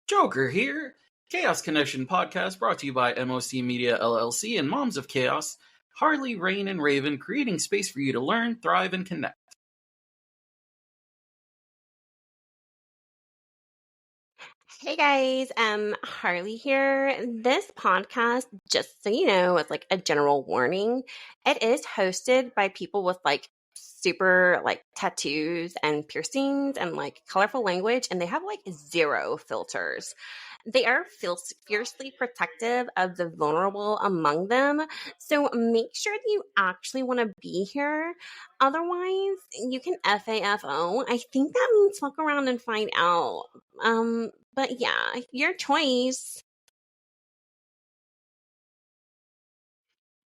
Joker here. Chaos Connection podcast brought to you by MOC Media LLC and Moms of Chaos. Harley, Rain, and Raven creating space for you to learn, thrive, and connect. Hey guys, Harley here. This podcast, just so you know, it's like a general warning. It is hosted by people with like super like tattoos and piercings and like colorful language, and they have like zero filters. They are fiercely protective of the vulnerable among them. So make sure that you actually want to be here. Otherwise, you can FAFO. I think that means fuck around and find out. But yeah, your choice.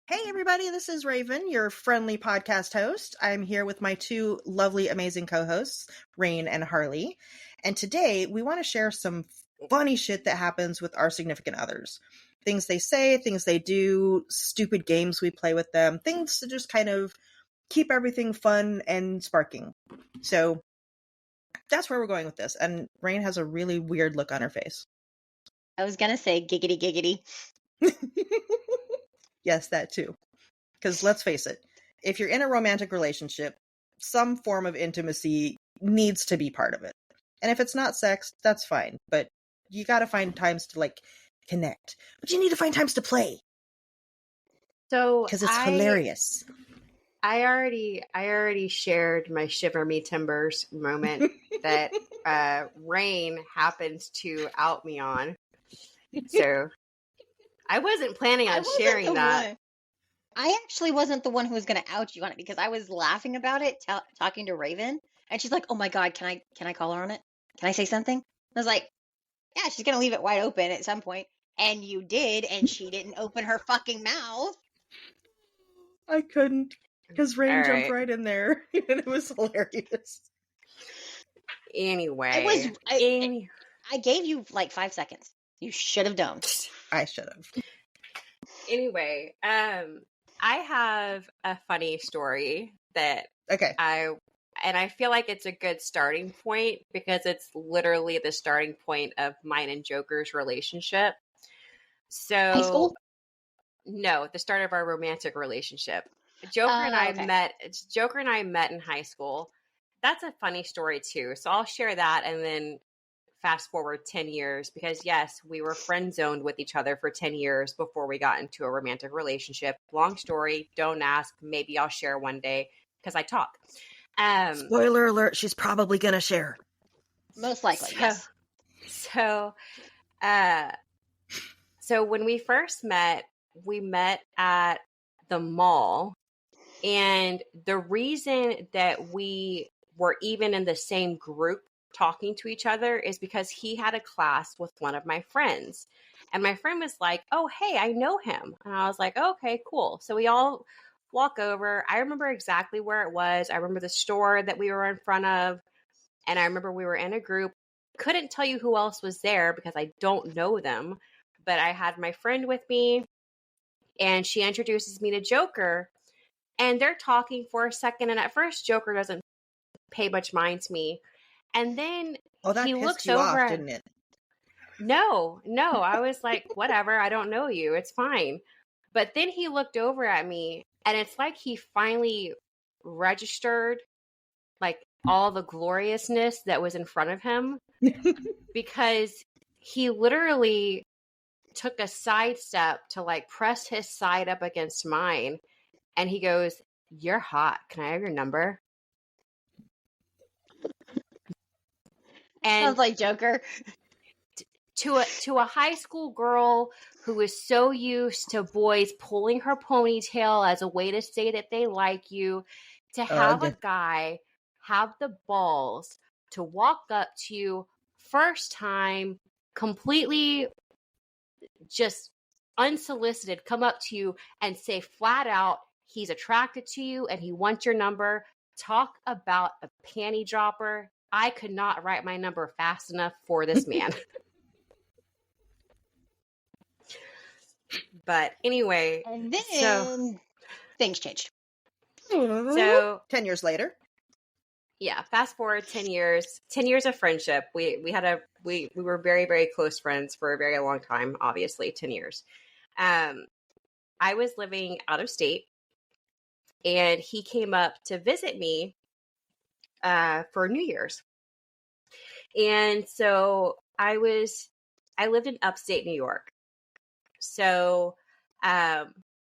Hey everybody, this is Raven, your friendly podcast host. I'm here with my two lovely, amazing co-hosts, Rain and Harley. And today we want to share some funny shit that happens with our significant others. Things they say, things they do, stupid games we play with them, things to just kind of keep everything fun and sparking. So that's where we're going with this. And Rain has a really weird look on her face. I was going to say giggity giggity. Yes, that too. Because let's face it, if you're in a romantic relationship, some form of intimacy needs to be part of it. And if it's not sex, that's fine. But you got to find times to like connect. But you need to find times to play. So because it's hilarious. I already shared my shiver me timbers moment that Rain happens to out me on. So I wasn't planning on sharing that. I actually wasn't the one who was going to out you on it because I was laughing about it, talking to Raven, and she's like, "Oh my god, can I call her on it? Can I say something?" I was like, "Yeah, she's going to leave it wide open at some point." And you did, and she didn't open her fucking mouth. I couldn't because Rain jumped right in there, and it was hilarious. Anyway, I gave you like 5 seconds. You should have done. I should have. Anyway, I have a funny story that I feel like it's a good starting point because it's literally the starting point of mine and Joker's relationship. So, high school? No, the start of our romantic relationship. Joker and I met in high school. That's a funny story too. So I'll share that and then fast forward 10 years because yes, we were friend zoned with each other for 10 years before we got into a romantic relationship. Long story, don't ask. Maybe I'll share one day because I talk. Spoiler alert, she's probably going to share. Most likely, yes. So when we first met, we met at the mall. And the reason that we were even in the same group talking to each other is because he had a class with one of my friends. And my friend was like, "Oh, hey, I know him." And I was like, "Okay, cool." So we all walk over. I remember exactly where it was. I remember the store that we were in front of. And I remember we were in a group. Couldn't tell you who else was there because I don't know them. But I had my friend with me. And she introduces me to Joker. And they're talking for a second. And at first, Joker doesn't pay much mind to me. And then he looks over. Off, didn't it? No. I was like, whatever. I don't know you. It's fine. But then he looked over at me. And it's like he finally registered like all the gloriousness that was in front of him. Because he literally took a sidestep to like press his side up against mine. And he goes, "You're hot. Can I have your number?" And sounds like Joker. To a high school girl who is so used to boys pulling her ponytail as a way to say that they like you, to have a guy have the balls to walk up to you first time, completely just unsolicited, come up to you and say flat out he's attracted to you and he wants your number. Talk about a panty dropper. I could not write my number fast enough for this man. But anyway. And then things changed. So 10 years later. Yeah, fast forward 10 years, 10 years of friendship. We were very, very close friends for a very long time, obviously, 10 years. I was living out of state, and he came up to visit me for New Year's. And so I lived in upstate New York. So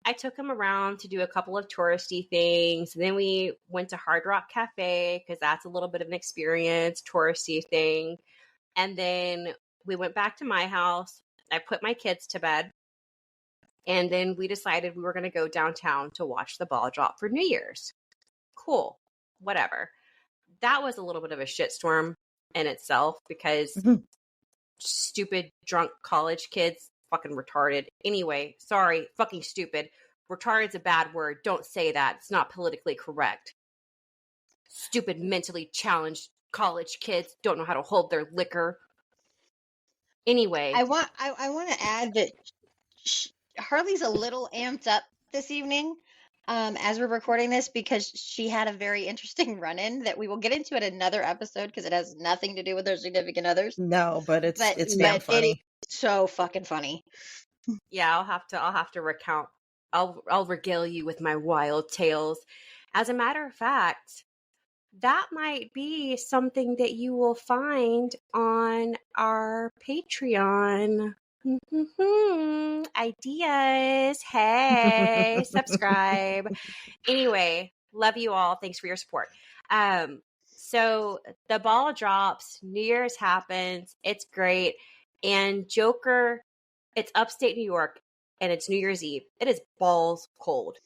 I took him around to do a couple of touristy things. And then we went to Hard Rock Cafe because that's a little bit of an experience, touristy thing. And then we went back to my house. I put my kids to bed. And then we decided we were going to go downtown to watch the ball drop for New Year's. Cool. Whatever. That was a little bit of a shitstorm in itself because stupid, drunk college kids, fucking retarded. Anyway, sorry, fucking stupid. Retarded's a bad word. Don't say that. It's not politically correct. Stupid, mentally challenged college kids don't know how to hold their liquor. Anyway. I want to add that Harley's a little amped up this evening as we're recording this because she had a very interesting run-in that we will get into at another episode because it has nothing to do with her significant others. No, but it's damn funny. It is so fucking funny. Yeah, I'll have to recount. I'll regale you with my wild tales. As a matter of fact, that might be something that you will find on our Patreon. Ideas. Hey, subscribe. Anyway, love you all. Thanks for your support. So the ball drops, New Year's happens. It's great. And Joker, it's upstate New York and it's New Year's Eve. It is balls cold.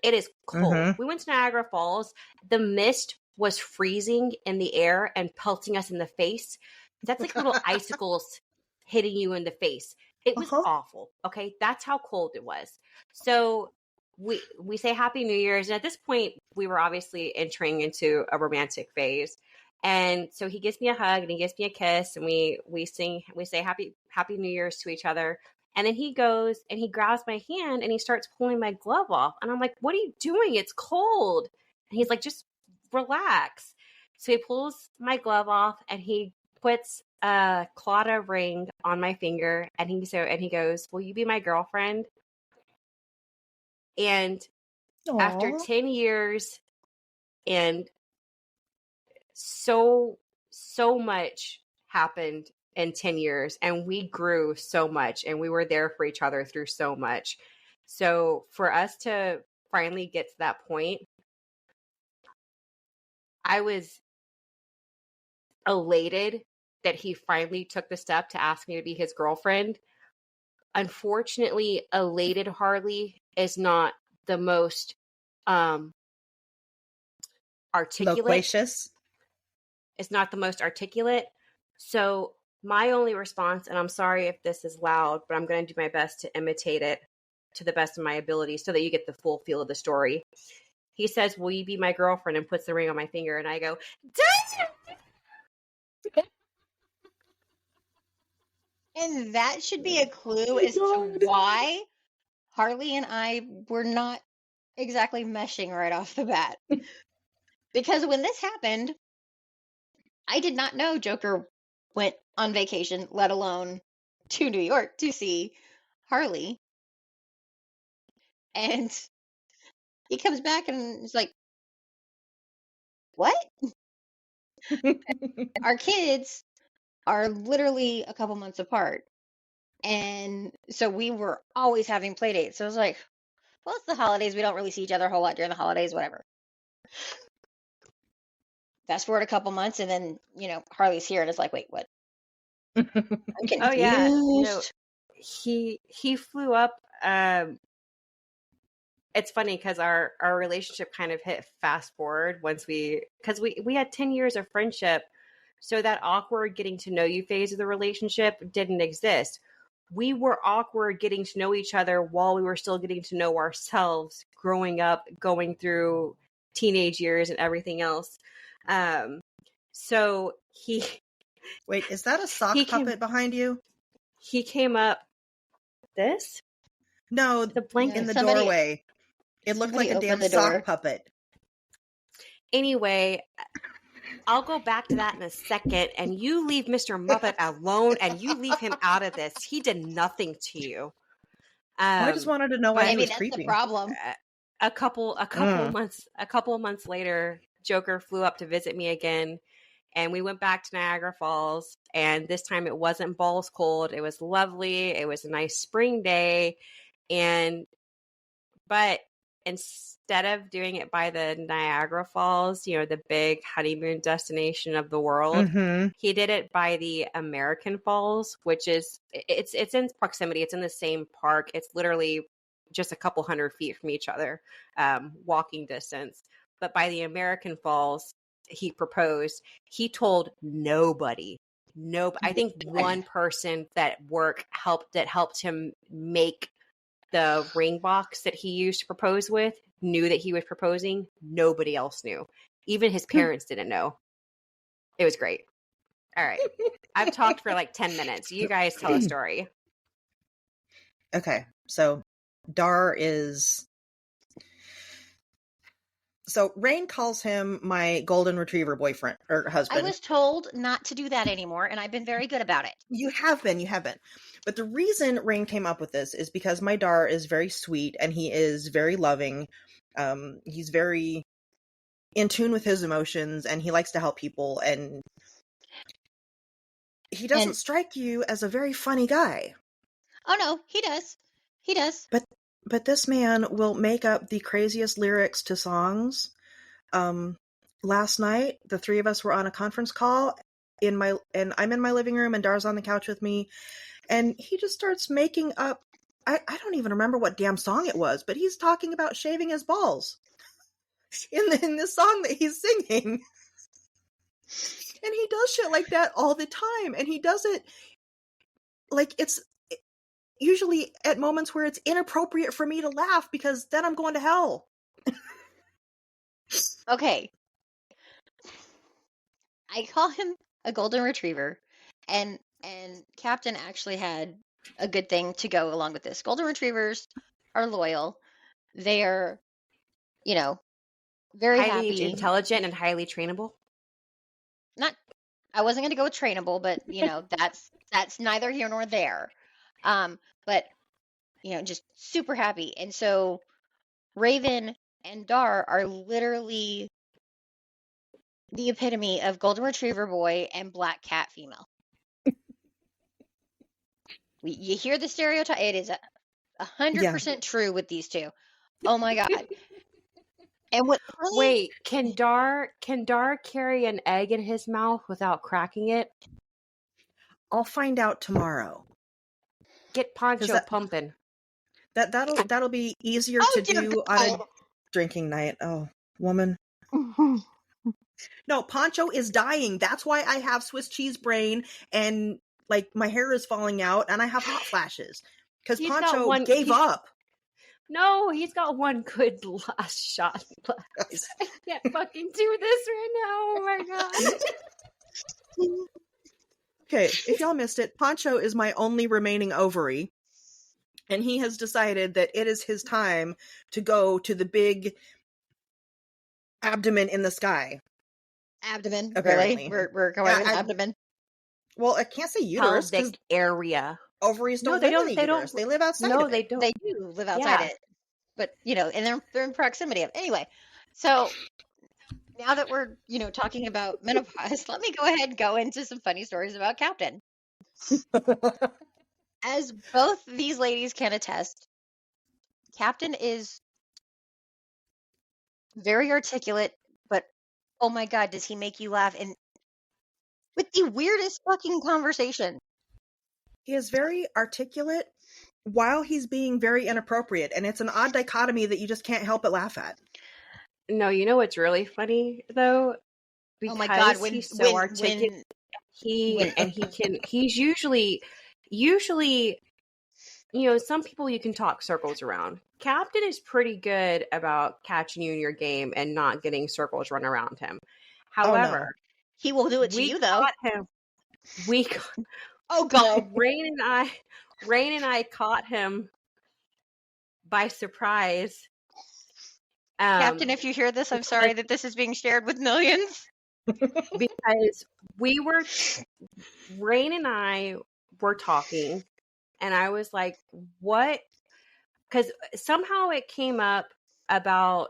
It is cold. We went to Niagara Falls. The mist was freezing in the air and pelting us in the face. That's like little icicles hitting you in the face. It was awful. Okay. That's how cold it was. So we say Happy New Year's. And at this point, we were obviously entering into a romantic phase. And so he gives me a hug and he gives me a kiss and we say Happy New Year's to each other. And then he goes and he grabs my hand and he starts pulling my glove off. And I'm like, what are you doing? It's cold. And he's like, just relax. So he pulls my glove off and he puts a Claudia ring on my finger. And he goes, will you be my girlfriend? And after 10 years and so much happened in 10 years and we grew so much and we were there for each other through so much. So for us to finally get to that point, I was elated that he finally took the step to ask me to be his girlfriend. Unfortunately, elated Harley is not the most articulate. Loquacious. It's not the most articulate. So my only response, and I'm sorry if this is loud, but I'm going to do my best to imitate it to the best of my ability so that you get the full feel of the story. He says, will you be my girlfriend? And puts the ring on my finger. And I go, and that should be a clue as to why Harley and I were not exactly meshing right off the bat. Because when this happened, I did not know Joker went on vacation, let alone to New York to see Harley. And he comes back and is like, what? Our kids are literally a couple months apart. And so we were always having play dates. So I was like, well, it's the holidays. We don't really see each other a whole lot during the holidays, whatever. Fast forward a couple months, and then, Harley's here, and it's like, wait, what? I'm confused. Oh, yeah. No, he flew up. It's funny because our relationship kind of hit fast forward because we had 10 years of friendship. So that awkward getting to know you phase of the relationship didn't exist. We were awkward getting to know each other while we were still getting to know ourselves, growing up, going through teenage years and everything else. So he... Wait, is that a sock puppet behind you? He came up... This? No, the blanket in the doorway. It looked like a damn sock puppet. Anyway, I'll go back to that in a second. And you leave Mr. Muppet alone, and you leave him out of this. He did nothing to you. I just wanted to know why but he Maybe was that's creepy. the problem. a couple months later, Joker flew up to visit me again, and we went back to Niagara Falls. And this time it wasn't balls cold. It was lovely. It was a nice spring day, but instead of doing it by the Niagara Falls, you know, the big honeymoon destination of the world, he did it by the American Falls, which is it's in proximity. It's in the same park. It's literally just a couple hundred feet from each other, walking distance. But by the American Falls, he proposed. He told nobody. I think one person that helped him make the ring box that he used to propose with knew that he was proposing. Nobody else knew. Even his parents didn't know. It was great. All right. I've talked for like 10 minutes. You guys tell a story. Okay. So Dar is... So Rain calls him my golden retriever boyfriend or husband. I was told not to do that anymore, and I've been very good about it. You have been. But the reason Rain came up with this is because my Dar is very sweet and he is very loving. He's very in tune with his emotions and he likes to help people, and he doesn't strike you as a very funny guy. Oh no, he does. He does. But this man will make up the craziest lyrics to songs. Last night, the three of us were on a conference call and I'm in my living room and Dar's on the couch with me, and he just starts making up. I don't even remember what damn song it was, but he's talking about shaving his balls in this song that he's singing. And he does shit like that all the time, and he does it like it's usually at moments where it's inappropriate for me to laugh because then I'm going to hell. Okay. I call him a golden retriever, and Captain actually had a good thing to go along with this. Golden retrievers are loyal. They are, very highly happy. intelligent and highly trainable. I wasn't going to go with trainable, but that's neither here nor there. But just super happy. And so Raven and Dar are literally the epitome of golden retriever boy and black cat female. You hear the stereotype? It is 100% true with these two. Oh my god! And wait, can Dar carry an egg in his mouth without cracking it? I'll find out tomorrow. Get Poncho pumping. That'll be easier to do on a drinking night. Oh, woman. No, Poncho is dying. That's why I have Swiss cheese brain and like my hair is falling out and I have hot flashes because Poncho gave up. No, he's got one good last shot left. I can't fucking do this right now. Oh my god. Okay, if y'all missed it, Poncho is my only remaining ovary. And he has decided that it is his time to go to the big abdomen in the sky. Abdomen, apparently. Really? We're going with abdomen? Well, I can't say uterus. Pelvic area. Ovaries don't live in the uterus. They live outside of it. They don't. They do live outside it. But, and they're in proximity of it. Anyway, so now that we're, talking about menopause, let me go ahead and go into some funny stories about Captain. As both these ladies can attest, Captain is very articulate, but oh my god, does he make you laugh? And with the weirdest fucking conversation. He is very articulate while he's being very inappropriate, and it's an odd dichotomy that you just can't help but laugh at. No, you know what's really funny though? Because oh my god, he's so articulate. He's usually, some people you can talk circles around. Captain is pretty good about catching you in your game and not getting circles run around him. However, he will do it to you though. Oh god, Rain and I caught him by surprise. Captain, if you hear this, I'm sorry that this is being shared with millions. because Rain and I were talking, and I was like, what? Because somehow it came up about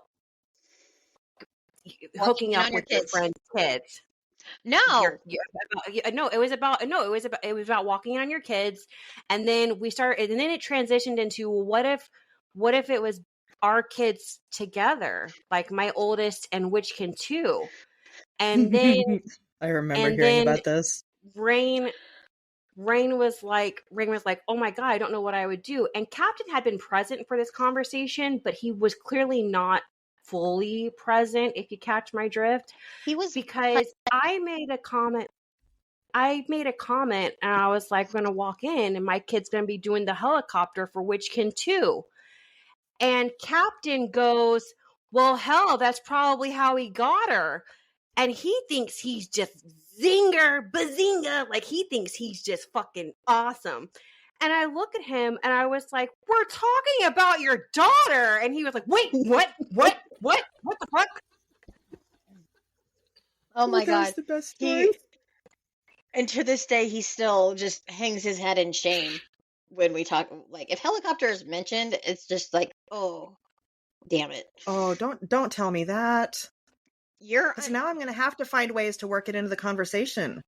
hooking Walking in up on your with your kids. friend's kids. No. It was about walking on your kids, and then it transitioned into what if it was our kids together, like my oldest and Witchkin too, and then I remember hearing about this. Rain was like, oh my God, I don't know what I would do. And Captain had been present for this conversation, but he was clearly not fully present, if you catch my drift. He was because I made a comment and I was like, we're going to walk in and my kid's going to be doing the helicopter for Witchkin too. And Captain goes, well, hell, that's probably how he got her. And he thinks he's just zinger, bazinga. Like he thinks he's just fucking awesome. And I look at him and I was like, we're talking about your daughter. And he was like, wait, what the fuck? Oh my that was God. the best story. And to this day, he still just hangs his head in shame when we talk. Like, if helicopter is mentioned, it's just like, oh, damn it. Oh, don't tell me that. You're Because now I'm going to have to find ways to work it into the conversation.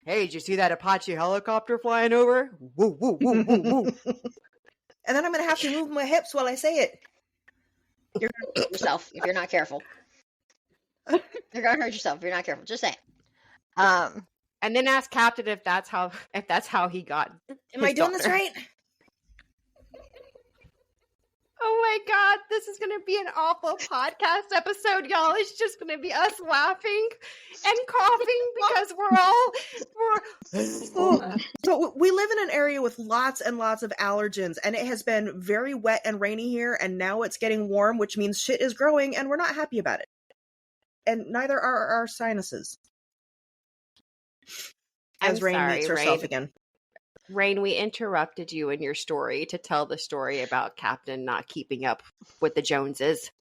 Hey, did you see that Apache helicopter flying over? Woo, woo, woo, woo, woo. And then I'm going to have to move my hips while I say it. You're going to hurt yourself if you're not careful. You're going to hurt yourself if you're not careful. Just say it. And then ask Captain if that's how he got. Am I doing this right? Oh my God, this is going to be an awful podcast episode, y'all. It's just going to be us laughing and coughing because So we live in an area with lots and lots of allergens, and it has been very wet and rainy here, and now it's getting warm, which means shit is growing, and we're not happy about it. And neither are our sinuses. As Rain meets herself again. Rain, we interrupted you in your story to tell the story about Captain not keeping up with the Joneses.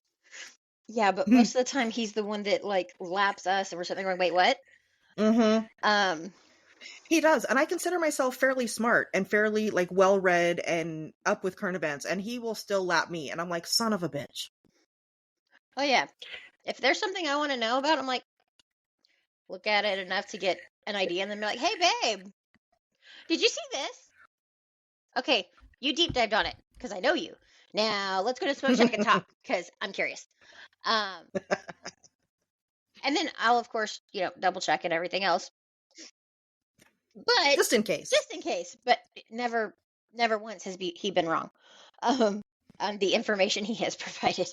Yeah, but most of the time he's the one that like laps us and we're sitting there going, wait, what? Mm-hmm. He does. And I consider myself fairly smart and fairly like well-read and up with current events. And he will still lap me. And I'm like, son of a bitch. Oh yeah. If there's something I want to know about, I'm like, look at it enough to get an idea and then be like, hey babe, did you see this? Okay, you deep dived on it because I know you. Now let's go to Smoke Shack and talk because I'm curious. And then I'll of course, double check and everything else. But just in case. But never once has he been wrong on the information he has provided.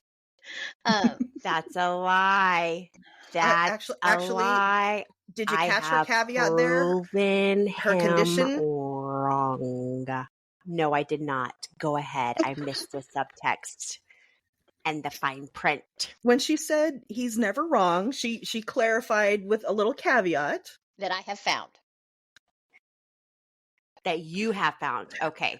That's a lie. That's actually, a lie. Did you catch her caveat proven there? Her condition? Wrong. No, I did not. Go ahead. I missed the subtext and the fine print. When she said he's never wrong, she clarified with a little caveat. That I have found. That you have found. Okay.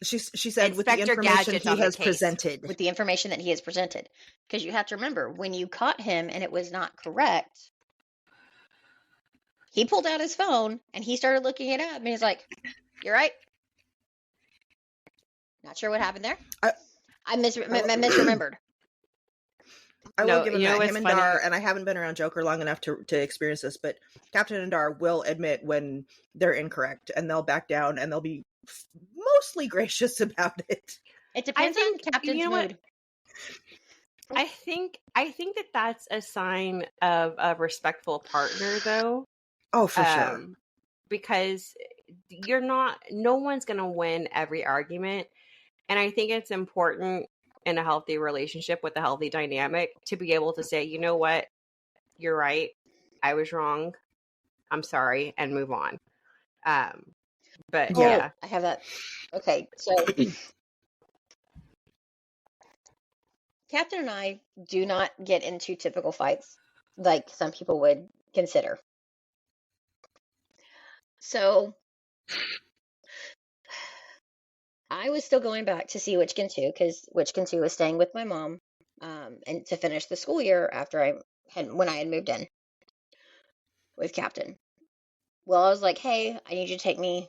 She said with the information he has presented. With the information that he has presented. Because you have to remember, when you caught him and it was not correct, he pulled out his phone and he started looking it up and he's like, you're right. Not sure what happened there. I misremembered. I will give him that. Him and Dar, and I haven't been around Joker long enough to experience this, but Captain and Dar will admit when they're incorrect, and they'll back down, and they'll be mostly gracious about it. It depends on Captain's mood. I think that that's a sign of a respectful partner, though. Oh, for sure. Because no one's going to win every argument. And I think it's important in a healthy relationship with a healthy dynamic to be able to say, you know what, you're right. I was wrong. I'm sorry, and move on. But yeah. I have that. Okay, so Captain and I do not get into typical fights like some people would consider. So I was still going back to see Witchkin 2 because Witchkin 2 was staying with my mom and to finish the school year after when I had moved in. with Captain. Well, I was like, hey, I need you to take me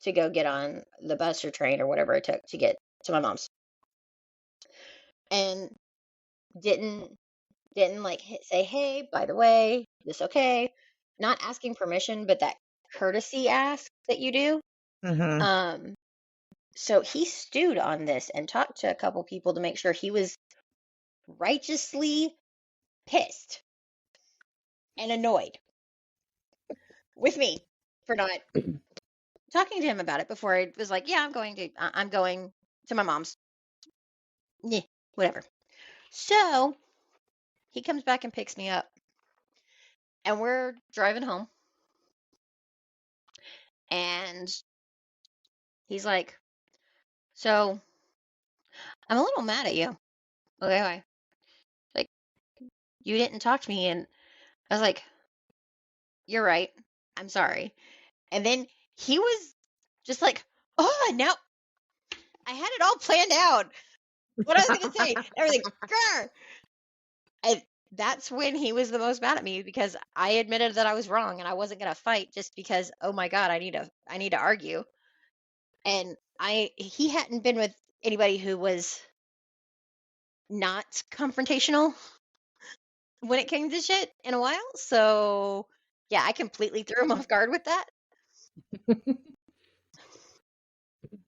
to go get on the bus or train or whatever it took to get to my mom's. And didn't like say, hey, by the way, this okay? Not asking permission, but that courtesy ask that you do. Mm-hmm. So he stewed on this and talked to a couple people to make sure he was righteously pissed and annoyed with me for not talking to him about it before I was like, yeah, I'm going to my mom's. Yeah, whatever. So he comes back and picks me up, and we're driving home, and he's like, so I'm a little mad at you. Okay, why? Like, you didn't talk to me, and I was like, you're right. I'm sorry. And then he was just like, oh, now I had it all planned out. What I was going to say, everything. Grr! And that's when he was the most mad at me because I admitted that I was wrong and I wasn't going to fight just because, oh my God, I need to argue. And he hadn't been with anybody who was not confrontational when it came to shit in a while. So yeah, I completely threw him off guard with that.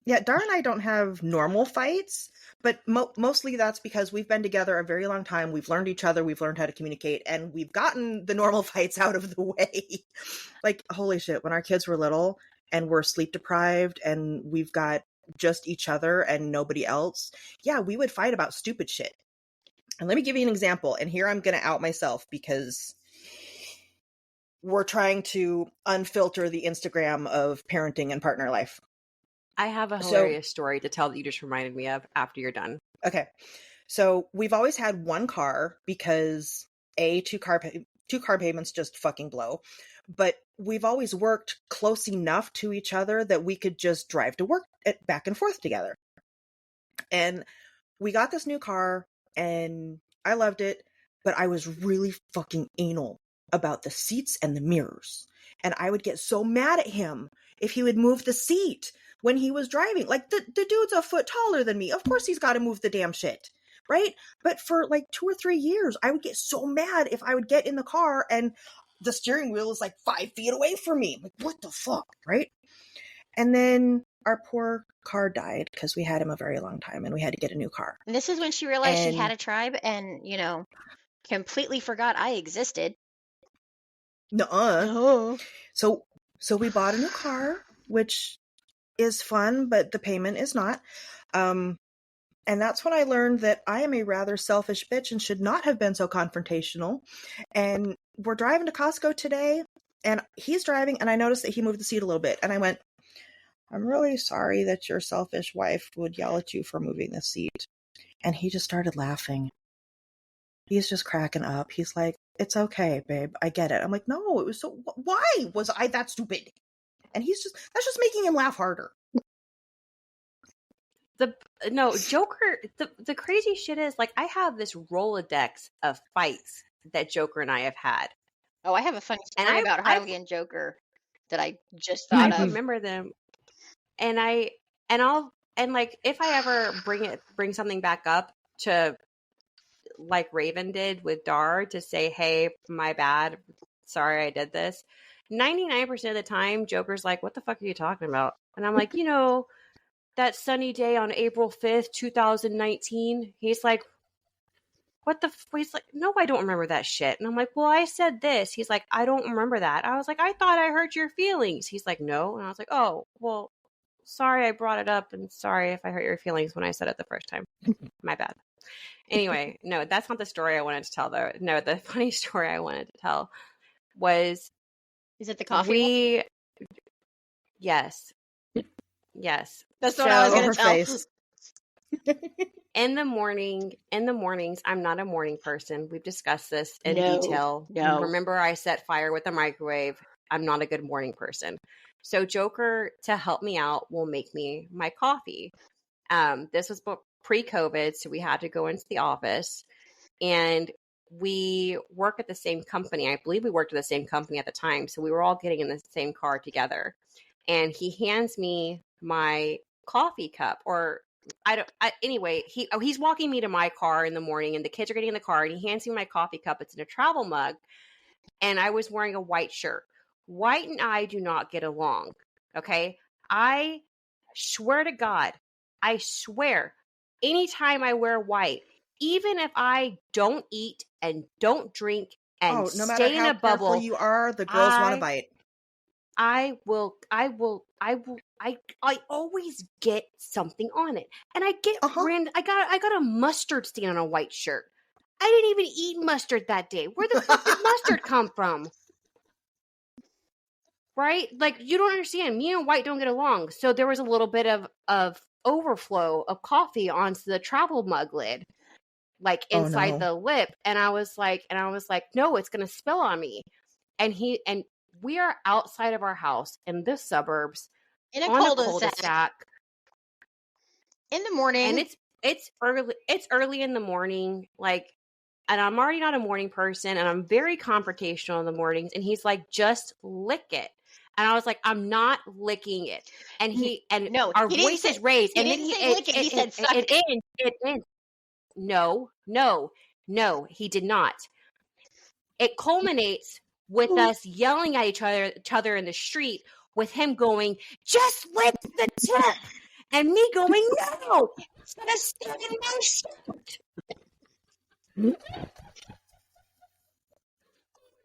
Yeah, Dar and I don't have normal fights, but mostly that's because we've been together a very long time. We've learned each other, we've learned how to communicate, and we've gotten the normal fights out of the way. Like, holy shit, when our kids were little and we're sleep deprived and we've got just each other and nobody else, yeah, we would fight about stupid shit. And let me give you an example. And here I'm going to out myself because we're trying to unfilter the Instagram of parenting and partner life. I have a hilarious story to tell that you just reminded me of after you're done. Okay. So we've always had one car because two car payments just fucking blow. But we've always worked close enough to each other that we could just drive to work back and forth together. And we got this new car and I loved it, but I was really fucking anal about the seats and the mirrors. And I would get so mad at him if he would move the seat when he was driving. Like, the dude's a foot taller than me. Of course he's got to move the damn shit, right? But for like 2 or 3 years, I would get so mad if I would get in the car and the steering wheel is like 5 feet away from me. I'm like, what the fuck, right? And then our poor car died because we had him a very long time and we had to get a new car. And this is when she realized she had a tribe and, completely forgot I existed. Nuh-uh. So we bought a new car, which is fun, but the payment is not. And that's when I learned that I am a rather selfish bitch and should not have been so confrontational. And we're driving to Costco today, and he's driving, and I noticed that he moved the seat a little bit. And I went, I'm really sorry that your selfish wife would yell at you for moving the seat. And he just started laughing. He's just cracking up. He's like, it's okay, babe. I get it. I'm like, no, it was so, why was I that stupid? And that's just making him laugh harder. Joker, the crazy shit is, like, I have this Rolodex of fights that Joker and I have had. Oh, I have a funny story about Harley and Joker that I just thought of. I remember them. And like, if I ever bring something back up to, like Raven did with Dar, to say, hey, my bad, sorry I did this, 99% of the time Joker's like, what the fuck are you talking about? And I'm like, that sunny day on April 5th, 2019, he's like, what the he's like, no, I don't remember that shit. And I'm like, well, I said this. He's like, I don't remember that. I was like, I thought I hurt your feelings. He's like, no. And I was like, oh, well, sorry I brought it up, and sorry if I hurt your feelings when I said it the first time. My bad. Anyway, no, that's not the story I wanted to tell, though. No, the funny story I wanted to tell was... Is it the coffee one? Yes. That's what I was going to tell. In the mornings, I'm not a morning person. We've discussed this in detail. No. Remember, I set fire with the microwave. I'm not a good morning person. So Joker, to help me out, will make me my coffee. This was pre-COVID, so we had to go into the office. And we work at the same company. I believe we worked at the same company at the time. So we were all getting in the same car together. And he hands me my coffee cup, or anyway, he's walking me to my car in the morning, and the kids are getting in the car, and he hands me my coffee cup. It's in a travel mug. And I was wearing a white shirt. White and I do not get along. Okay. I swear to God, I swear, anytime I wear white, even if I don't eat and don't drink and no matter stay in how a bubble, careful you are, the girls want to bite. I always get something on it. And I get I got a mustard stain on a white shirt. I didn't even eat mustard that day. Where the fuck did mustard come from? Right? Like, you don't understand. Me and white don't get along. So there was a little bit of overflow of coffee onto the travel mug lid, like inside the lip. And I was like, no, it's going to spill on me. And we are outside of our house in the suburbs in a on cul-de-sac in the morning. And it's early in the morning. Like, and I'm already not a morning person, and I'm very confrontational in the mornings. And he's like, just lick it. And I was like, I'm not licking it. And our voices raised. He didn't say lick it. He said suck it. No, he did not. It culminates with us yelling at each other in the street, with him going, just lick the tip. And me going, no, it's going to stay in my shirt.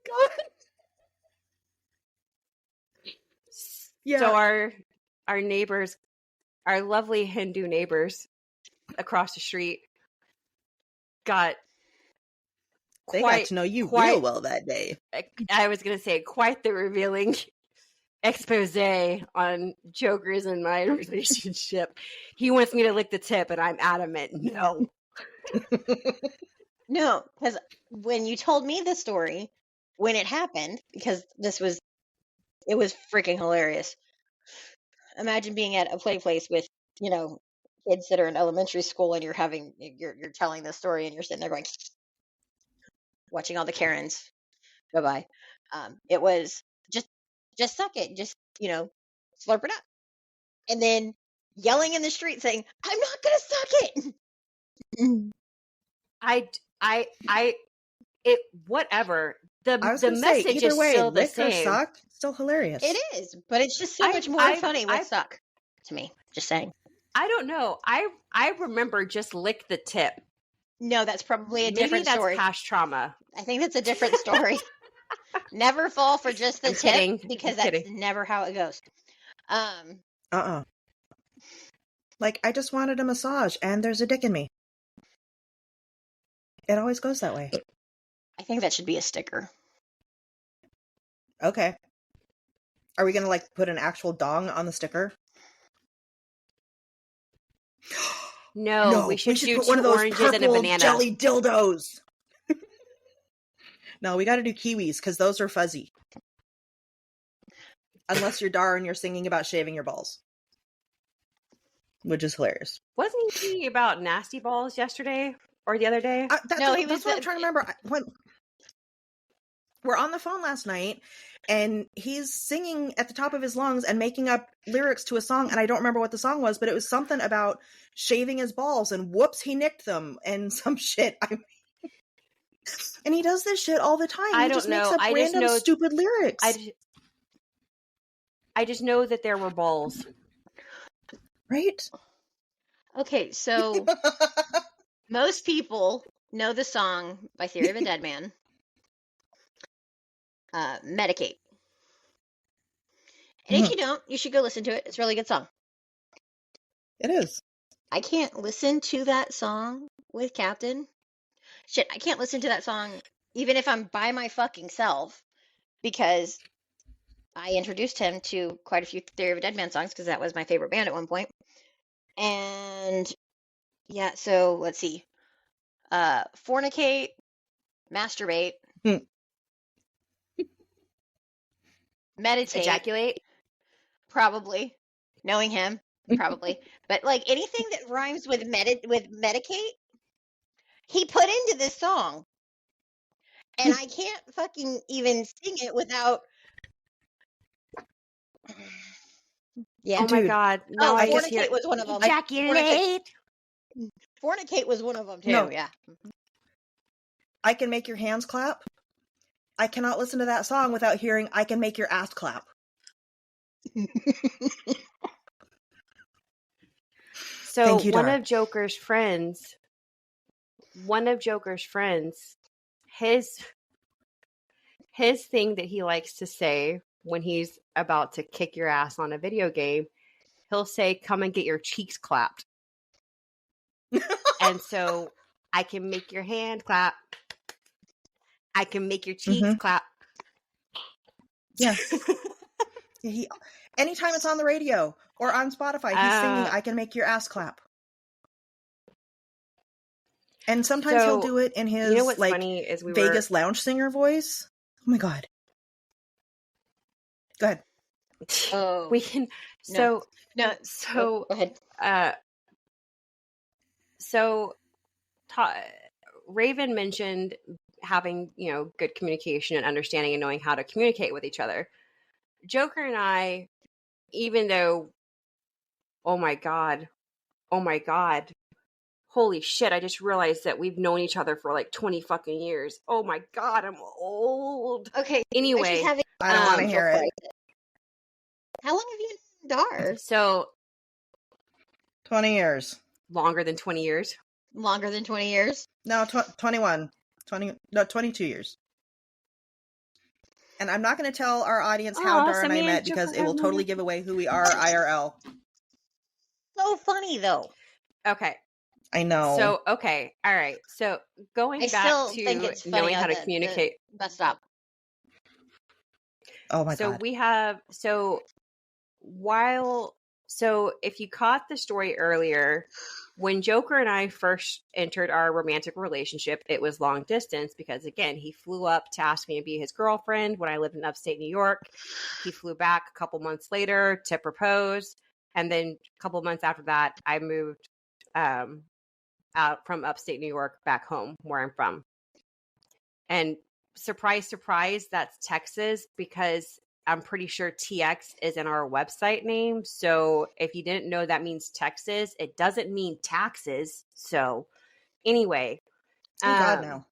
God. Yeah. So our neighbors, our lovely Hindu neighbors across the street, got to know you real well that day. I was going to say, quite the revealing expose on jokers in my relationship. He wants me to lick the tip, and I'm adamant, no. No, because when you told me the story, when it happened, because it was freaking hilarious. Imagine being at a play place with, kids that are in elementary school, and you're telling this story, and you're sitting there going, watching all the Karens go by. It was just suck it, just slurp it up, and then yelling in the street saying, I'm not gonna suck it. Whatever. The message is still the same. Lick or suck, still hilarious. It is, but it's just so much more funny with suck to me. Just saying. I don't know. I remember just lick the tip. No, that's probably a different story. Maybe that's past trauma. I think that's a different story. Never fall for just the tip, because that's never how it goes. Like, I just wanted a massage, and there's a dick in me. It always goes that way. I think that should be a sticker. Okay. Are we gonna put an actual dong on the sticker? No, we should do put one of those oranges and a banana. Jelly dildos. No, we got to do kiwis, because those are fuzzy. Unless you're Dar and you're singing about shaving your balls, which is hilarious. Wasn't he singing about nasty balls yesterday or the other day? That's what I'm trying to remember. We're on the phone last night, and he's singing at the top of his lungs and making up lyrics to a song, and I don't remember what the song was, but it was something about shaving his balls, and whoops, he nicked them, and some shit. And he does this shit all the time. He just makes up random stupid lyrics. I just know that there were balls. Right? Okay, so most people know the song by Theory of a Dead Man. Medicate. And if you don't, you should go listen to it. It's a really good song. It is. I can't listen to that song with Captain. Shit, I can't listen to that song even if I'm by my fucking self, because I introduced him to quite a few Theory of a Dead Man songs, because that was my favorite band at one point. And yeah, so let's see. Fornicate, masturbate, meditate, ejaculate, probably. Knowing him, probably. But anything that rhymes with medicate, he put into this song. and I can't fucking even sing it without. Yeah. Oh my Dude. God! Now I just hear Fornicate was one of them. ejaculate. Fornicate was one of them too. No. Yeah. I Can Make Your Hands Clap. I cannot listen to that song without hearing I Can Make Your Ass Clap. So Thank you, one Dar. of Joker's friends, his thing that he likes to say when he's about to kick your ass on a video game, he'll say, "Come and get your cheeks clapped." And so I can make your hand clap. I can make your cheeks clap. Yeah. Anytime it's on the radio or on Spotify, he's singing I Can Make Your Ass Clap. And sometimes he'll do it in his what's funny is Vegas lounge singer voice. Oh my God. Go ahead. Oh. We can No. go ahead. Raven mentioned having, good communication and understanding and knowing how to communicate with each other. Joker and I, even though, oh my God, holy shit, I just realized that we've known each other for like 20 fucking years. Oh my God, I'm old. Okay. Anyway, I don't want to hear it. How long have you known Dar? So 20 years. Longer than 20 years? Longer than 20 years? No, 21. 22 years. And I'm not going to tell our audience how Dar and I met because it will totally give away who we are IRL. So funny, though. Okay. I know. So, okay. All right. So, going back to knowing how to communicate. Bus stop. Oh my God. So if you caught the story earlier, when Joker and I first entered our romantic relationship, it was long distance because, again, he flew up to ask me to be his girlfriend when I lived in upstate New York. He flew back a couple months later to propose. And then a couple months after that, I moved out from upstate New York back home where I'm from. And surprise, surprise, that's Texas because I'm pretty sure TX is in our website name. So if you didn't know that means Texas, it doesn't mean taxes. So anyway. God, no.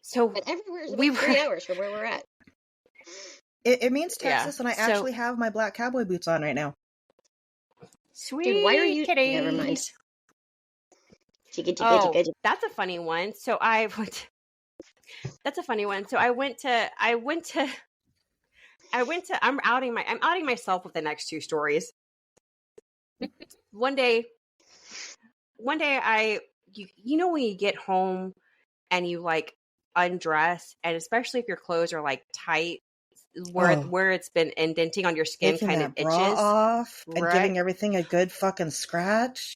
So but everywhere is about 3 hours from where we're at. It means Texas, and I actually have my black cowboy boots on right now. Sweet. Dude, why are you... kitties. Never mind. That's a funny one. So that's a funny one. So I'm outing myself with the next two stories. One day you know when you get home and you like undress, and especially if your clothes are like tight where it's been indenting on your skin, taking kind that of itches bra off and right? giving everything a good fucking scratch.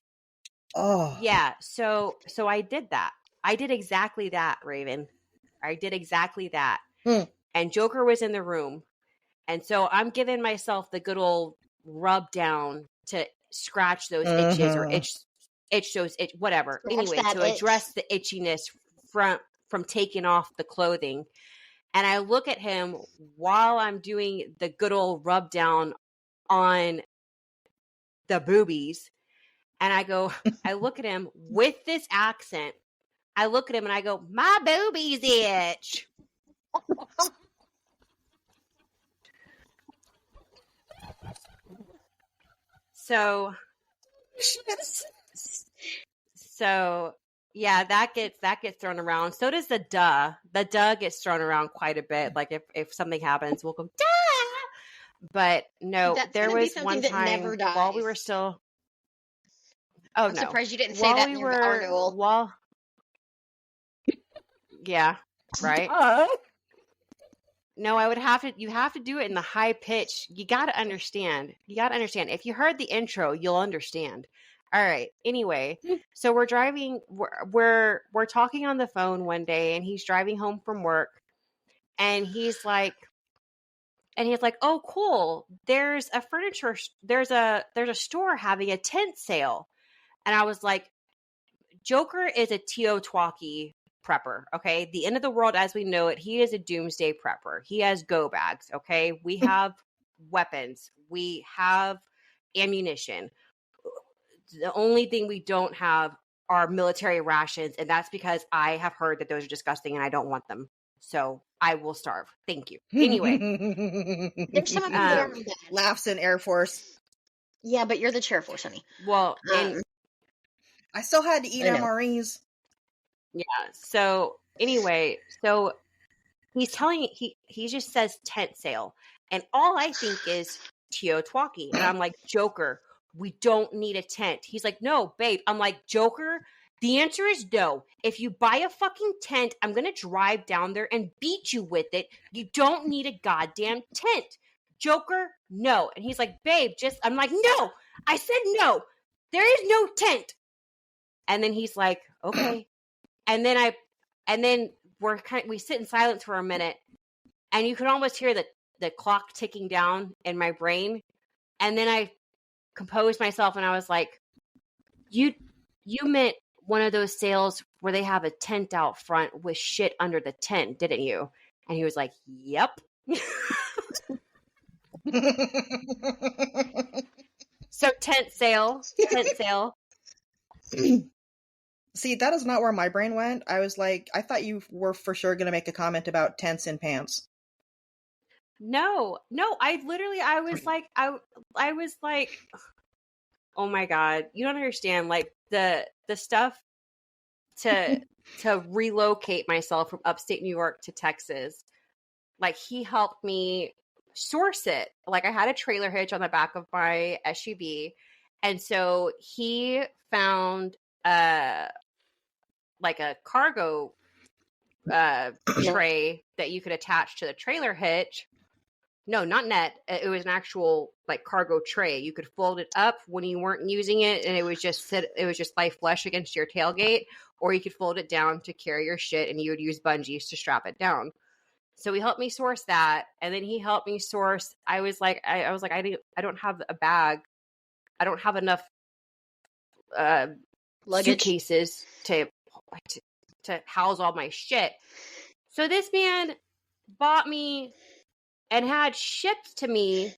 Oh yeah. So I did that. I did exactly that, Raven. I did exactly that. And Joker was in the room. And so I'm giving myself the good old rub down to scratch those itches or itch those itch, whatever. Anyway, to address the itchiness from taking off the clothing. And I look at him while I'm doing the good old rub down on the boobies. And I look at him with this accent. I look at him and I go, "My boobies itch." So yeah, that gets thrown around. So does the duh. The duh gets thrown around quite a bit. Like if something happens, we'll go duh. But no, there was one time while we were still. Oh, I'm surprised you didn't say that in your article. Yeah, right. No, you have to do it in the high pitch. You got to understand. If you heard the intro, you'll understand. All right. Anyway, so we're driving. We're talking on the phone one day, and he's driving home from work, and he's like, "Oh, cool. There's a store having a tent sale," and I was like, "Joker is a Teotihuacan prepper. Okay. The end of the world as we know it, he is a doomsday prepper. He has go bags. Okay. We have weapons. We have ammunition. The only thing we don't have are military rations. And that's because I have heard that those are disgusting and I don't want them. So I will starve. Thank you. Anyway. There's some of them that aren't bad. Laughs in Air Force. Yeah, but you're the Chair Force, honey. Well, and I still had to eat I know. MREs. yeah. So anyway, so he's telling he just says tent sale, and all I think is Teotihuacan, and I'm like, Joker, we don't need a tent. He's like, no, babe. I'm like, Joker, the answer is no. If you buy a fucking tent, I'm gonna drive down there and beat you with it. You don't need a goddamn tent. Joker, no. And he's like, babe, just I'm like, no. I said no. There is no tent. And then he's like, okay. And then we sit in silence for a minute, and you can almost hear the clock ticking down in my brain. And then I composed myself and I was like, you meant one of those sales where they have a tent out front with shit under the tent, didn't you? And he was like, yep. So tent sale. See, that is not where my brain went. I was like, I thought you were for sure going to make a comment about tents and pants. No, I was like, oh my God, you don't understand. Like the stuff to relocate myself from upstate New York to Texas. Like he helped me source it. Like I had a trailer hitch on the back of my SUV. And so he found like a cargo tray that you could attach to the trailer hitch. No, not net. It was an actual like cargo tray. You could fold it up when you weren't using it, and it was just lie flush against your tailgate, or you could fold it down to carry your shit, and you would use bungees to strap it down. So he helped me source that, and then he helped me source. I was like, I don't have a bag. I don't have enough suitcases to house all my shit. So this man bought me and had shipped to me.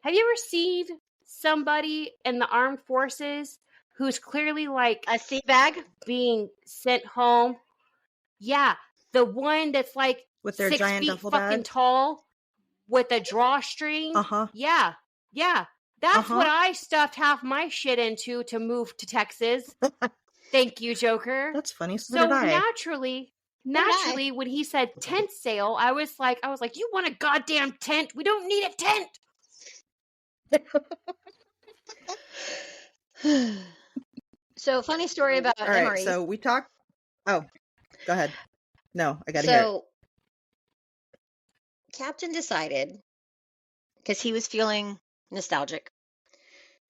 Have you ever seen somebody in the armed forces who's clearly like a sea bag being sent home? Yeah, the one that's like with their 6 giant feet duffel fucking bag tall with a drawstring. Yeah. That's what I stuffed half my shit into to move to Texas. Thank you, Joker. That's funny. So naturally, when he said tent sale, I was like, you want a goddamn tent? We don't need a tent. So funny story about all right, Emory. So we talked. Oh, go ahead. No, I gotta hear it. So Captain decided, because he was feeling nostalgic,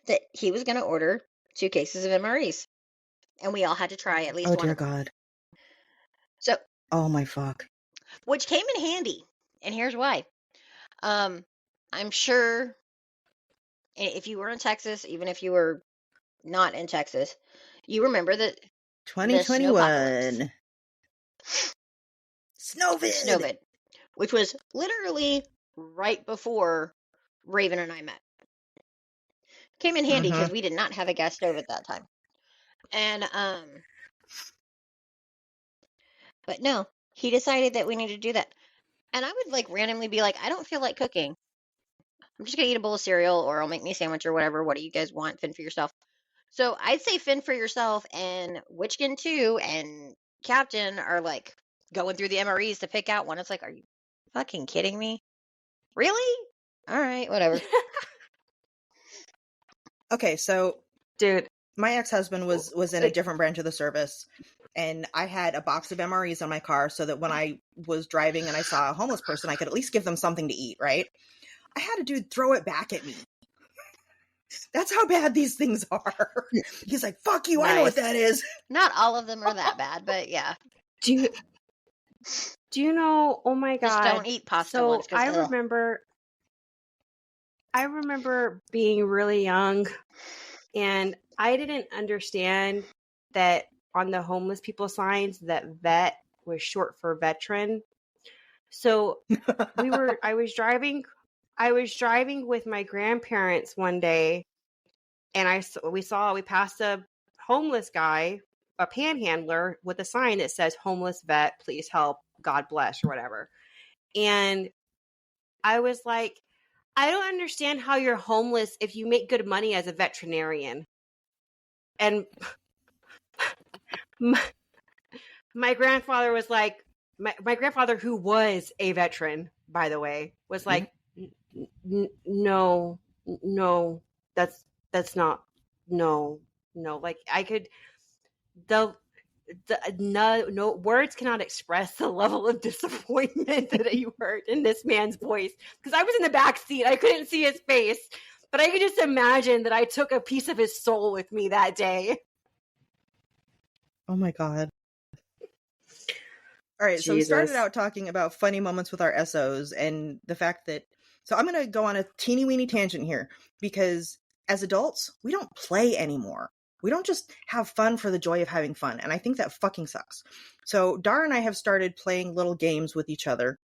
that he was going to order 2 cases of MREs, and we all had to try at least one. Oh dear God. So. Oh my fuck. Which came in handy, and here's why. I'm sure if you were in Texas, even if you were not in Texas, you remember that 2021 Snowvid, which was literally right before Raven and I met. Came in handy because we did not have a gas stove at that time. And but no, he decided that we needed to do that. And I would like randomly be like, I don't feel like cooking. I'm just gonna eat a bowl of cereal, or I'll make me a sandwich or whatever. What do you guys want? Fend for yourself. So I'd say fend for yourself, and Witchkin 2 and Captain are like going through the MREs to pick out one. It's like, are you fucking kidding me? Really? All right, whatever. Okay, so dude, my ex-husband was in a different branch of the service, and I had a box of MREs on my car so that when I was driving and I saw a homeless person, I could at least give them something to eat, right? I had a dude throw it back at me. That's how bad these things are. He's like, fuck you, nice. I know what that is. Not all of them are that bad, but yeah. Do you know, oh my God. Just don't eat pasta so once. I remember being really young, and I didn't understand that on the homeless people signs that vet was short for veteran. So I was driving with my grandparents one day, and we passed a homeless guy, a panhandler, with a sign that says homeless vet, please help, God bless, or whatever. And I was like, I don't understand how you're homeless if you make good money as a veterinarian. And my grandfather was like, my grandfather, who was a veteran, by the way, was like, no, that's not, no. Like I could, no words cannot express the level of disappointment that you heard in this man's voice. Because I was in the back seat, I couldn't see his face, but I could just imagine that I took a piece of his soul with me that day. Oh my God. All right, so we started out talking about funny moments with our SOs and the fact that, so I'm going to go on a teeny weeny tangent here, because as adults, we don't play anymore. We don't just have fun for the joy of having fun. And I think that fucking sucks. So Dar and I have started playing little games with each other.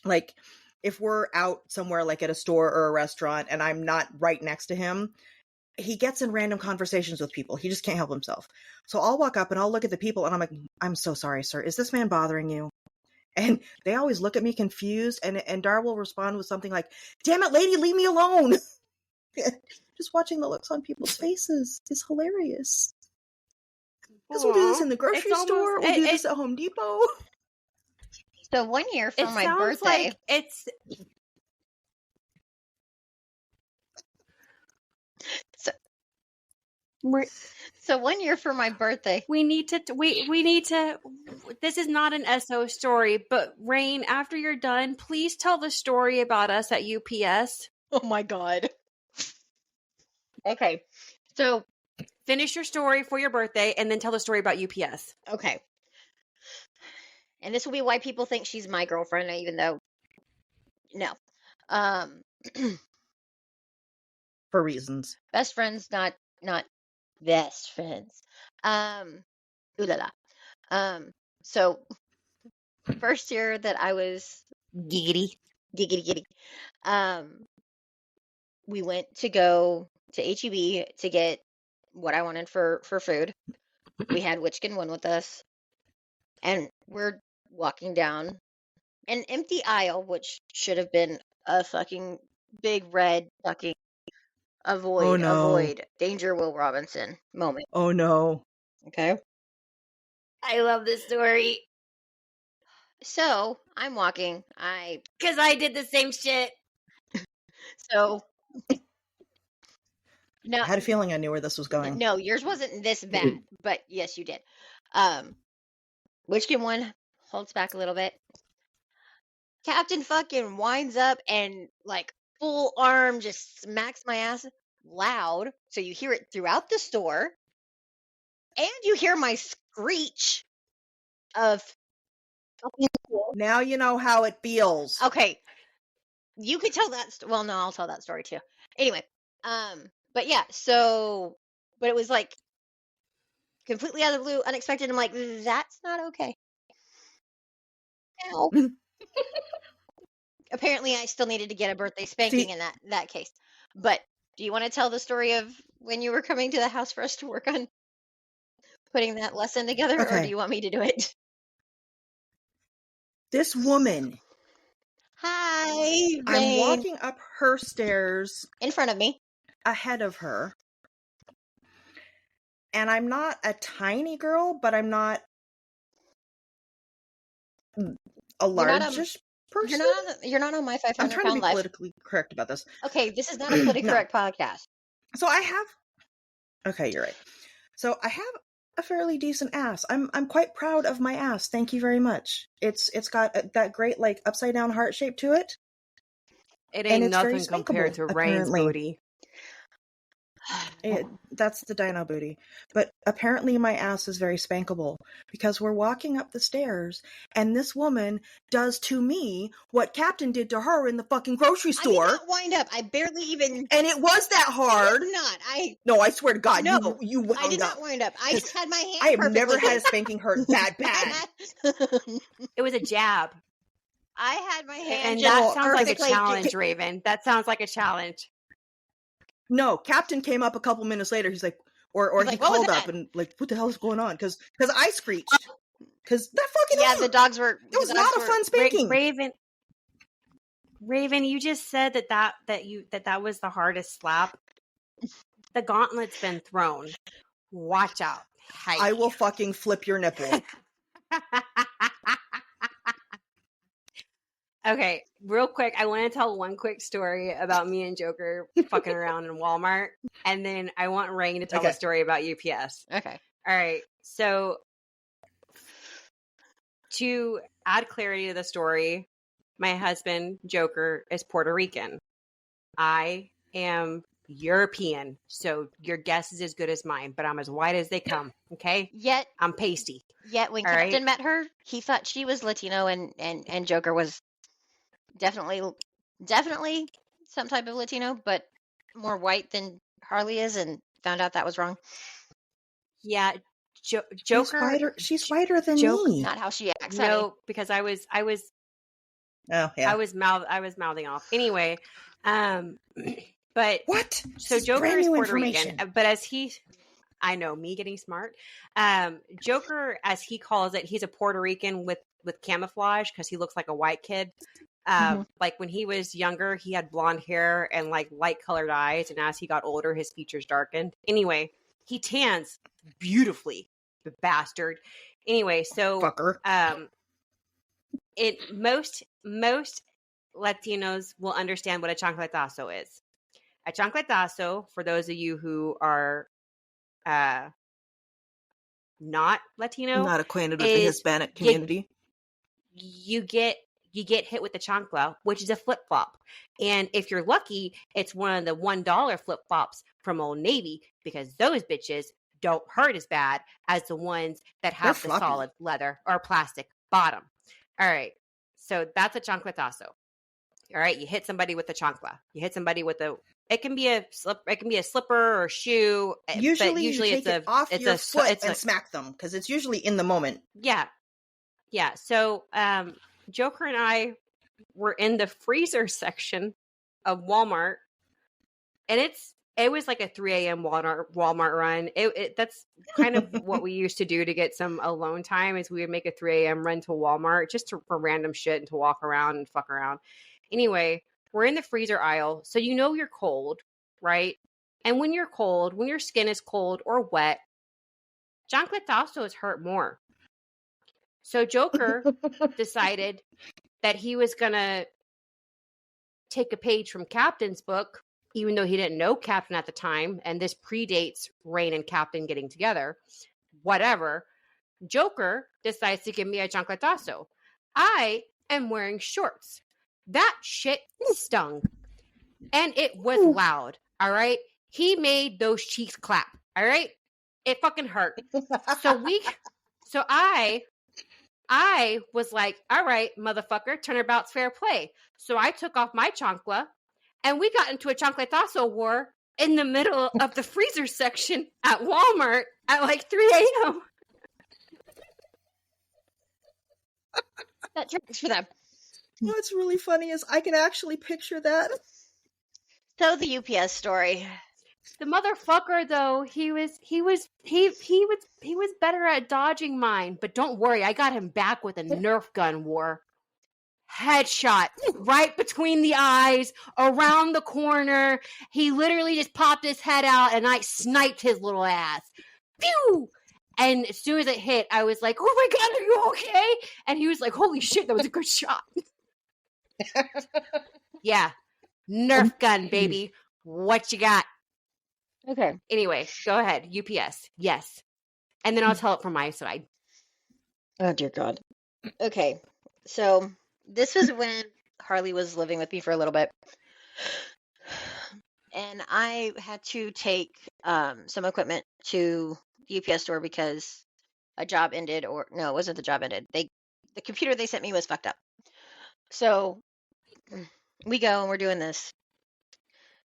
Like if we're out somewhere, like at a store or a restaurant, and I'm not right next to him, he gets in random conversations with people. He just can't help himself. So I'll walk up and I'll look at the people and I'm like, I'm so sorry, sir. Is this man bothering you? And they always look at me confused. And Dar will respond with something like, damn it, lady, leave me alone. Just watching the looks on people's faces is hilarious. Because we'll do this in the grocery store. We'll do this at Home Depot. So one year for my birthday. So 1 year for my birthday. We need to, this is not an SO story, but Rain, after you're done, please tell the story about us at UPS. Oh my God. Okay. So finish your story for your birthday and then tell the story about UPS. Okay. And this will be why people think she's my girlfriend, even though no. For reasons. Best friends, not best friends. Ooh la la. So first year that I was giggity, we went to go to HEB to get what I wanted for food. We had Witchkin 1 with us, and we're walking down an empty aisle, which should have been a fucking big red fucking avoid danger Will Robinson moment. Oh no. Okay. I love this story. So I'm walking. Because I did the same shit. So no, I had a feeling I knew where this was going. No, yours wasn't this bad, but yes, you did. Witchkin 1 holds back a little bit. Captain fucking winds up and like full arm just smacks my ass loud, so you hear it throughout the store, and you hear my screech of. Now you know how it feels. Okay, you could tell that. Well, no, I'll tell that story too. Anyway, but yeah, so, but it was like completely out of the blue, unexpected. I'm like, that's not okay. Ow. Apparently, I still needed to get a birthday spanking in that case. But do you want to tell the story of when you were coming to the house for us to work on putting that lesson together, or do you want me to do it? This woman. Hi, Rain. I'm walking up her stairs. In front of me. Ahead of her. And I'm not a tiny girl, but I'm not a largish person. You're not on my 500 I'm trying to be life. Politically correct about this. Okay, this is not a politically correct podcast. So I have. Okay, you're right. So I have a fairly decent ass. I'm quite proud of my ass. Thank you very much. It's got that great like upside down heart shape to it. It ain't nothing compared to Rain's booty. That's the dino booty. But apparently my ass is very spankable because we're walking up the stairs and this woman does to me what Captain did to her in the fucking grocery store. I did not wind up. I barely even. And it was that hard. Not. No, I swear to God, no, you wound I did up. not wind up. I just had my hand. I have never had a spanking hurt that bad. It was a jab. I had my hand. And that sounds like a challenge, Raven. That sounds like a challenge. No, Captain came up a couple minutes later. He's like, or he called up and like, what the hell is going on? Because I screeched. Because that fucking the dogs were. It was not a fun spanking. Raven, you just said that was the hardest slap. The gauntlet's been thrown. Watch out. I will fucking flip your nipple. Okay, real quick, I want to tell one quick story about me and Joker fucking around in Walmart, and then I want Rain to tell a story about UPS. Okay. All right. So, to add clarity to the story, my husband, Joker, is Puerto Rican. I am European, so your guess is as good as mine, but I'm as white as they come, okay? Yet I'm pasty. Yet when Captain met her, he thought she was Latino and Joker was definitely some type of Latino, but more white than Harley is, and found out that was wrong. Yeah, Joker. She's whiter than me. Not how she acts. No, honey. because I was. Oh yeah. I was mouthing off. Anyway, but what? So Joker is Puerto Rican, but I know, me getting smart. Joker, as he calls it, he's a Puerto Rican with camouflage because he looks like a white kid. Like when he was younger, he had blonde hair and like light colored eyes. And as he got older, his features darkened. Anyway, he tans beautifully, the bastard. Anyway, so, fucker. Most Latinos will understand what a chancletazo is. A chancletazo, for those of you who are not Latino, not acquainted with the Hispanic community, you get hit with the chancla, which is a flip flop, and if you're lucky, it's one of the $1 flip flops from Old Navy, because those bitches don't hurt as bad as the ones that have the solid leather or plastic bottom. All right, so that's a chancletazo. All right, you hit somebody with a chancla. You hit somebody with it can be a slipper or shoe. Usually you take it off your foot and smack them because it's usually in the moment. Yeah. So Joker and I were in the freezer section of Walmart, and it was like a 3 a.m. Walmart run. That's kind of what we used to do to get some alone time. Is we would make a 3 a.m. run to Walmart just for random shit and to walk around and fuck around. Anyway, we're in the freezer aisle, so you know you're cold, right? And when you're cold, when your skin is cold or wet, chancletazos hurt more. So Joker decided that he was going to take a page from Captain's book, even though he didn't know Captain at the time, and this predates Rain and Captain getting together. Whatever. Joker decides to give me a chancletazo. I am wearing shorts. That shit stung. And it was loud, all right? He made those cheeks clap, all right? It fucking hurt. So I was like, all right, motherfucker, turnabout's fair play. So I took off my chancla, and we got into a chancletazo war in the middle of the freezer section at Walmart at like 3 a.m. That tracks for them. What's really funny is I can actually picture that. So the UPS story. The motherfucker, though, he was better at dodging mine. But don't worry, I got him back with a Nerf gun war. Headshot right between the eyes, around the corner. He literally just popped his head out, and I sniped his little ass. Phew! And as soon as it hit, I was like, "Oh my god, are you okay?" And he was like, "Holy shit, that was a good shot." Yeah, Nerf gun, baby. What you got? Okay. Anyway, go ahead. UPS. Yes. And then I'll tell it from my side. Oh, dear God. Okay. So this was when Harley was living with me for a little bit. and I had to take some equipment to the UPS store because a job ended, or no, it wasn't the job ended. The computer they sent me was fucked up. So we go and we're doing this.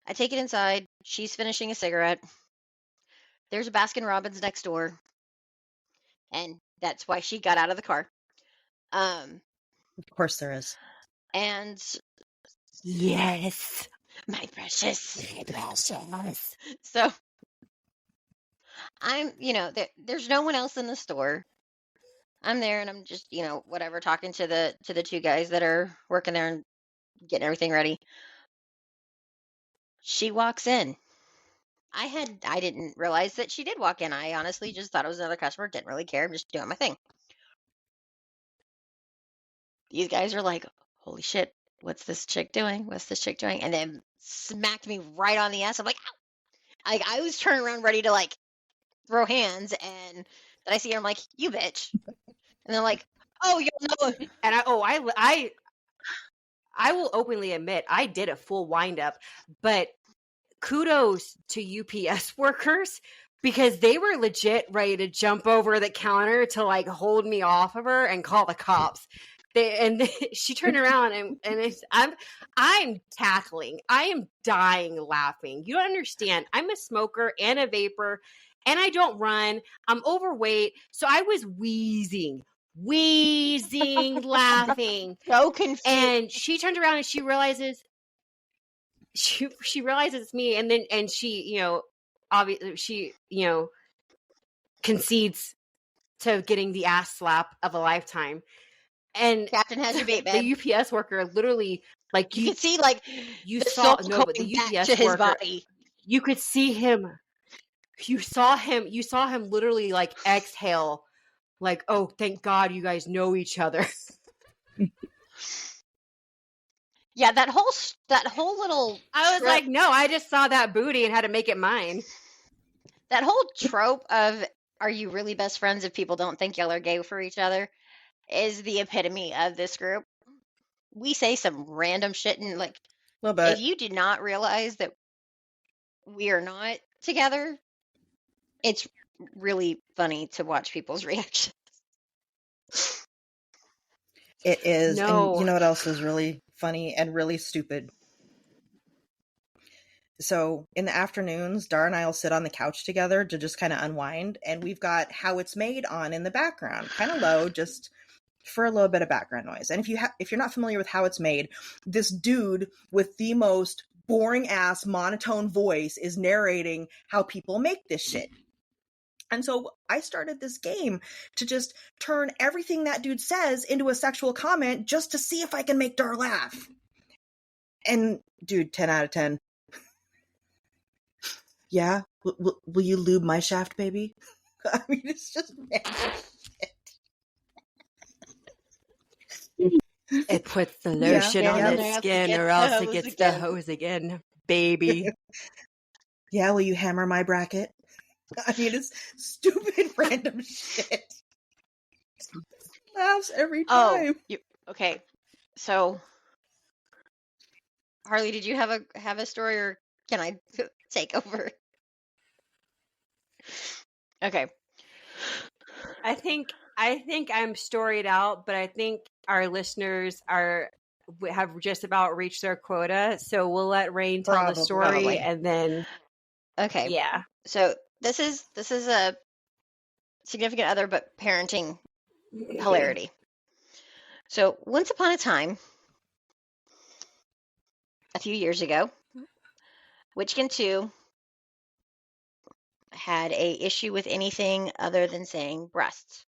I take it inside. She's finishing a cigarette. There's a Baskin Robbins next door, and that's why she got out of the car. Of course there is. And Yes. my precious. My precious. So I'm, there's no one else in the store. I'm there and I'm just, whatever, talking to the two guys that are working there and getting everything ready. She walks in. I didn't realize that she did walk in. I honestly just thought it was another customer, didn't really care. I'm just doing my thing. These guys are like, holy shit, what's this chick doing? What's this chick doing? And then smacked me right on the ass. I'm like, ow! Like, I was turning around ready to like throw hands, and then I see her, I'm like, you bitch. And they're like, oh, you know. And I will openly admit I did a full wind up, but kudos to UPS workers because they were legit ready to jump over the counter to like hold me off of her and call the cops. She turned around and I'm tackling. I am dying laughing. You don't understand. I'm a smoker and a vapor, and I don't run. I'm overweight, so I was wheezing, laughing. So confused. And she turns around and she realizes it's me, and she, obviously she, concedes to getting the ass slap of a lifetime. And Captain has your bait, babe. the UPS worker literally, like, you could see, like, you saw no, but the UPS to his worker, body. You could see him. You saw him literally like exhale, like, oh, thank God you guys know each other. Yeah, that whole little. I was like, no, I just saw that booty and had to make it mine. That whole trope of, are you really best friends if people don't think y'all are gay for each other, is the epitome of this group. We say some random shit, and like, if you did not realize that we are not together, it's really funny to watch people's reactions. It is. No. And you know what else is really funny and really stupid? So in the afternoons, Dar and I will sit on the couch together to just kind of unwind, and we've got How It's Made on in the background, kind of low, just for a little bit of background noise. And if you're not familiar with How It's Made, this dude with the most boring ass monotone voice is narrating how people make this shit. And so I started this game to just turn everything that dude says into a sexual comment just to see if I can make Dar laugh. And dude, 10 out of 10. Yeah? Will you lube my shaft, baby? I mean, it's just random shit. It puts the lotion on its skin, or else it gets the hose again, baby. Yeah, will you hammer my bracket? I mean, it's stupid random shit. Laughs every time. Okay. So, Harley, did you have a story, or can I take over? Okay. I think I'm storied out, but I think our listeners have just about reached their quota. So we'll let Rain tell the story, and then. Okay. Yeah. So this is a significant other, but parenting hilarity. So once upon a time, a few years ago, Witchkin 2 had a issue with anything other than saying breasts.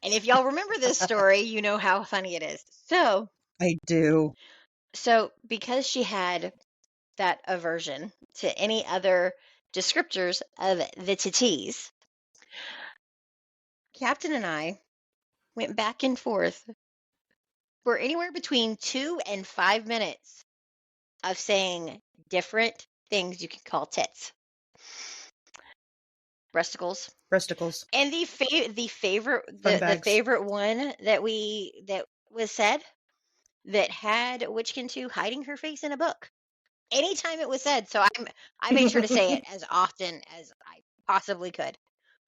And if y'all remember this story, you know how funny it is. So I do. So because she had that aversion to any other descriptors of the titties, Captain and I went back and forth for anywhere between 2 and 5 minutes of saying different things you can call tits. Breasticles. And the favorite one that was said, that had Witchkin 2 hiding her face in a book. Anytime it was said, so I made sure to say it as often as I possibly could.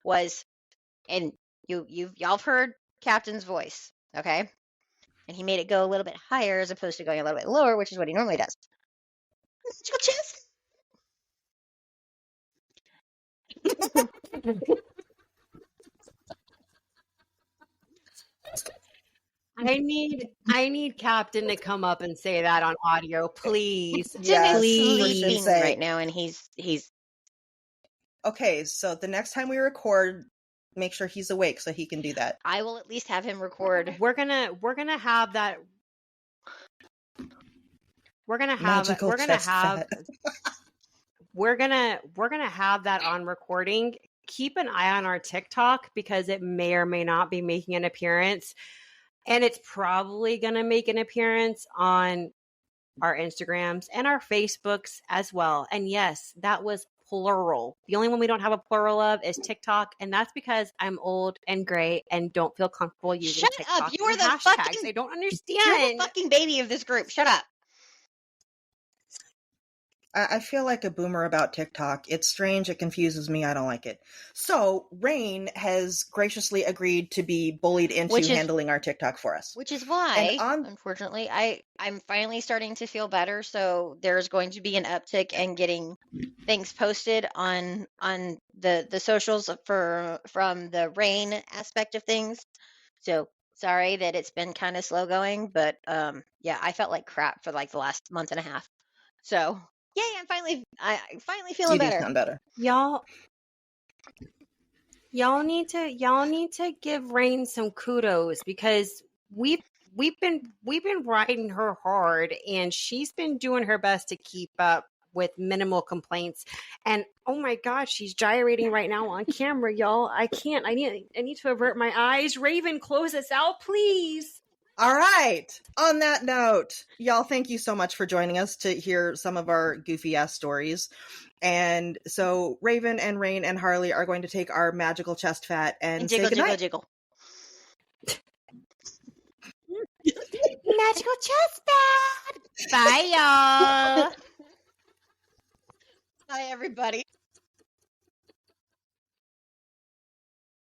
And y'all have heard Captain's voice, okay? And he made it go a little bit higher as opposed to going a little bit lower, which is what he normally does. Magical chest. I need Captain to come up and say that on audio, please. Captain Yes, is Please. sleeping sake. right now, and he's Okay, so the next time we record, make sure he's awake so he can do that. I will at least have him record. We're gonna have that. We're gonna have Magical chest fat. we're gonna have that on recording. Keep an eye on our TikTok because it may or may not be making an appearance. And it's probably gonna make an appearance on our Instagrams and our Facebooks as well. And yes, that was plural. The only one we don't have a plural of is TikTok, and that's because I'm old and gray and don't feel comfortable using Shut TikTok. up! You are and the hashtags. fucking. I don't You're understand. the fucking baby of this group. Shut up. I feel like a boomer about TikTok. It's strange. It confuses me. I don't like it. So Rain has graciously agreed to be bullied into handling our TikTok for us. Which is why, unfortunately, I'm finally starting to feel better. So there's going to be an uptick in getting things posted on the socials from the Rain aspect of things. So sorry that it's been kind of slow going, but yeah, I felt like crap for like the last month and a half. So yay, I'm finally feeling You do better. sound better. Y'all need to give Rain some kudos because we've been riding her hard and she's been doing her best to keep up with minimal complaints. And oh my God, she's gyrating right now on camera, y'all. I can't. I need to avert my eyes. Raven, close us out, please. All right. On that note, y'all, thank you so much for joining us to hear some of our goofy ass stories. And so Raven and Rain and Harley are going to take our magical chest fat and jiggle, say goodnight. jiggle. Magical chest fat. Bye, y'all. Bye, everybody.